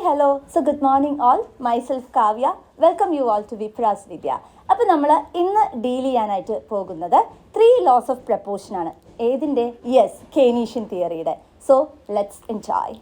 hello. So good morning all. Myself Kavya. Welcome you all to Vipras Vidya. അപ്പോൾ നമ്മൾ ഇന്ന് deal ചെയ്യാനായിട്ട് പോകുന്നത് 3 laws of proportion ആണ്. ഏതിൻ്റെ? യെസ്, Keynesian തിയറിയുടെ. So let's enjoy.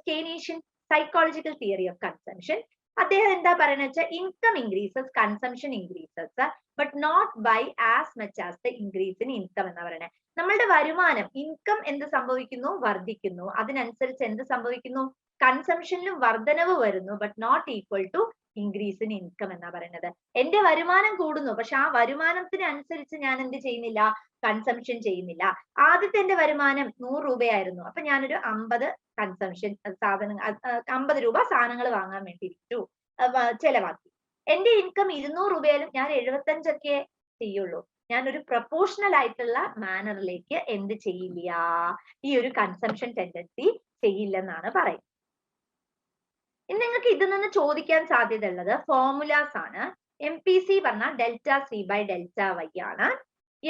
Keynesian psychological theory of consumption. അദ്ദേഹം എന്താ പറയുന്നത് വെച്ചാൽ income increases, consumption increases, but not by as much as the increase in income എന്ന് പറയുന്നത്. നമ്മളുടെ വരുമാനം, ഇൻകം എന്ത് സംഭവിക്കുന്നു? വർദ്ധിക്കുന്നു. അതിനനുസരിച്ച് എന്ത് സംഭവിക്കുന്നു? കൺസംഷനിലും വർധനവ് വരുന്നു, but not equal to increase in income എന്നാ പറയുന്നത്. എന്റെ വരുമാനം കൂടുന്നു, പക്ഷെ ആ വരുമാനത്തിന് അനുസരിച്ച് ഞാൻ എന്ത് ചെയ്യുന്നില്ല? കൺസംഷൻ ചെയ്യുന്നില്ല. ആദ്യത്തെ എന്റെ വരുമാനം 100 രൂപയായിരുന്നു, അപ്പൊ ഞാനൊരു 50 കൺസംഷൻ സാധനങ്ങൾ 50 രൂപ സാധനങ്ങൾ വാങ്ങാൻ വേണ്ടി വിറ്റു, ചെലവാക്കി. എന്റെ ഇൻകം 200 രൂപയാലും ഞാൻ 75 ചെയ്യുള്ളൂ. ഞാനൊരു പ്രൊപ്പോർഷണൽ ആയിട്ടുള്ള മാനറിലേക്ക് എന്ത് ചെയ്യില്ല? ഈ ഒരു കൺസംഷൻ ടെൻഡൻസി ചെയ്യില്ലെന്നാണ് പറയുന്നത്. ഇനി നിങ്ങൾക്ക് ഇതിൽ നിന്ന് ചോദിക്കാൻ സാധ്യത ഉള്ളത് ഫോർമുലാസ് ആണ്. MPC പറഞ്ഞാൽ delta C by delta Y ആണ്.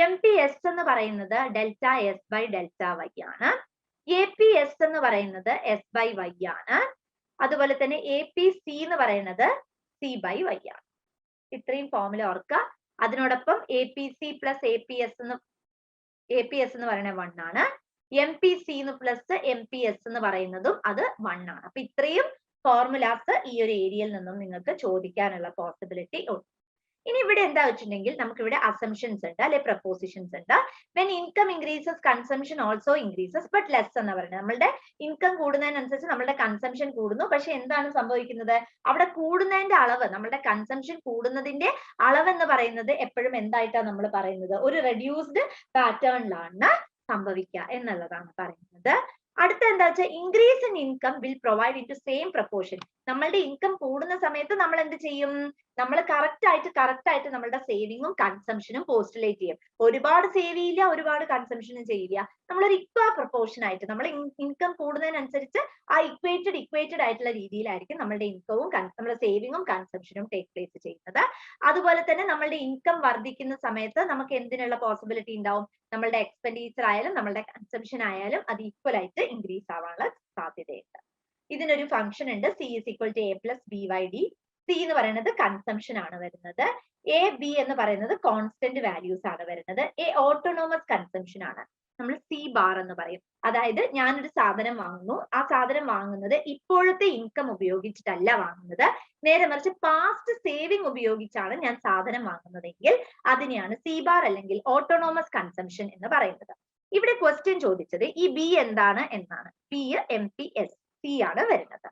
MPS എന്ന് പറയുന്നത് delta S by delta Y ആണ്. APS എന്ന് പറയുന്നത് S ബൈ വൈ ആണ്. അതുപോലെ തന്നെ APC എന്ന് പറയുന്നത് C ബൈ വൈ ആണ്. ഇത്രയും ഫോർമുല ഓർക്കുക. അതിനോടൊപ്പം APC പ്ലസ് APS എന്ന് പറയുന്നത് 1 ആണ്. MPC പ്ലസ് MPS എന്ന് പറയുന്നതും അത് 1 ആണ്. അപ്പൊ ഇത്രയും ഫോർമുലാസ് ഈ ഒരു ഏരിയയിൽ നിന്നും നിങ്ങൾക്ക് ചോദിക്കാനുള്ള പോസിബിലിറ്റി ഉണ്ട്. ഇനി ഇവിടെ എന്താ വെച്ചിട്ടുണ്ടെങ്കിൽ നമുക്ക് ഇവിടെ അസംഷൻസ് ഉണ്ട്, അല്ലെ പ്രപ്പോസിഷൻസ് ഉണ്ട്. When income increases consumption also increases but less എന്ന് പറയുന്നത്. നമ്മളുടെ ഇൻകം കൂടുന്നതിനനുസരിച്ച് നമ്മളുടെ കൺസംഷൻ കൂടുന്നു, പക്ഷെ എന്താണ് സംഭവിക്കുന്നത്? അവിടെ കൂടുന്നതിന്റെ അളവ്, നമ്മളുടെ കൺസംഷൻ കൂടുന്നതിന്റെ അളവ് എന്ന് പറയുന്നത് എപ്പോഴും എന്തായിട്ടാണ് നമ്മൾ പറയുന്നത്? ഒരു റെഡ്യൂസ്ഡ് പാറ്റേണിലാണ് സംഭവിക്കുക എന്നുള്ളതാണ് പറയുന്നത്. അടുത്ത എന്താ വെച്ചാൽ increase in income will provide in to same proportion. നമ്മളുടെ ഇൻകം കൂടുന്ന സമയത്ത് നമ്മൾ എന്ത് ചെയ്യും? നമ്മൾ കറക്റ്റ് ആയിട്ട് നമ്മളുടെ സേവിങ്ങും കൺസംഷനും പോസ്റ്റുലേറ്റ് ചെയ്യും. ഒരുപാട് സേവ് ചെയ്യില്ല, ഒരുപാട് കൺസംഷനും ചെയ്യില്ല. നമ്മളൊരു പ്രൊപ്പോർഷൻ ആയിട്ട് നമ്മൾ ഇൻകം കൂടുന്നതിനനുസരിച്ച് ആ ഇക്വേറ്റഡ് ആയിട്ടുള്ള രീതിയിലായിരിക്കും നമ്മളുടെ ഇൻകവും നമ്മുടെ സേവിങ്ങും കൺസംഷനും ടേക്ക് പ്ലേസ് ചെയ്യുന്നത്. അതുപോലെ തന്നെ നമ്മളുടെ ഇൻകം വർദ്ധിക്കുന്ന സമയത്ത് നമുക്ക് എന്തിനുള്ള പോസിബിലിറ്റി ഉണ്ടാവും? നമ്മളുടെ എക്സ്പെൻഡിച്ചർ ആയാലും നമ്മളുടെ കൺസംഷൻ ആയാലും അത് ഈക്വൽ ആയിട്ട് ഇൻക്രീസ് ആവാനുള്ള സാധ്യതയുണ്ട്. ഇതിനൊരു ഫംഗ്ഷൻ ഉണ്ട്, C is equal to A plus BYD. C എന്ന് പറയുന്നത് കൺസംഷൻ ആണ് വരുന്നത്. AB എന്ന് പറയുന്നത് കോൺസ്റ്റന്റ് വാല്യൂസ് ആണ് വരുന്നത്. A ഓട്ടോണോമസ് കൺസംഷൻ ആണ്. നമ്മൾ C ബാർ എന്ന് പറയും. അതായത് ഞാനൊരു സാധനം വാങ്ങുന്നു, ആ സാധനം വാങ്ങുന്നത് ഇപ്പോഴത്തെ ഇൻകം ഉപയോഗിച്ചിട്ടല്ല വാങ്ങുന്നത്, നേരെ മറിച്ച് പാസ്റ്റ് സേവിങ് ഉപയോഗിച്ചാണ് ഞാൻ സാധനം വാങ്ങുന്നതെങ്കിൽ അതിനെയാണ് C ബാർ അല്ലെങ്കിൽ ഓട്ടോണോമസ് കൺസംഷൻ എന്ന് പറയുന്നത്. ഇവിടെ ക്വസ്റ്റ്യൻ ചോദിച്ചത് ഈ B എന്താണ് എന്നാണ്. B MPS C ആണ് വരുന്നത്.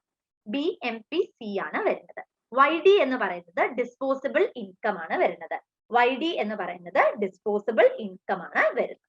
B MPC ആണ് വരുന്നത്. YD എന്ന് പറയുന്നത് ഡിസ്പോസിബിൾ ഇൻകം ആണ് വരുന്നത്. YD എന്ന് പറയുന്നത് ഡിസ്പോസിബിൾ ഇൻകം ആണ് വരുന്നത്.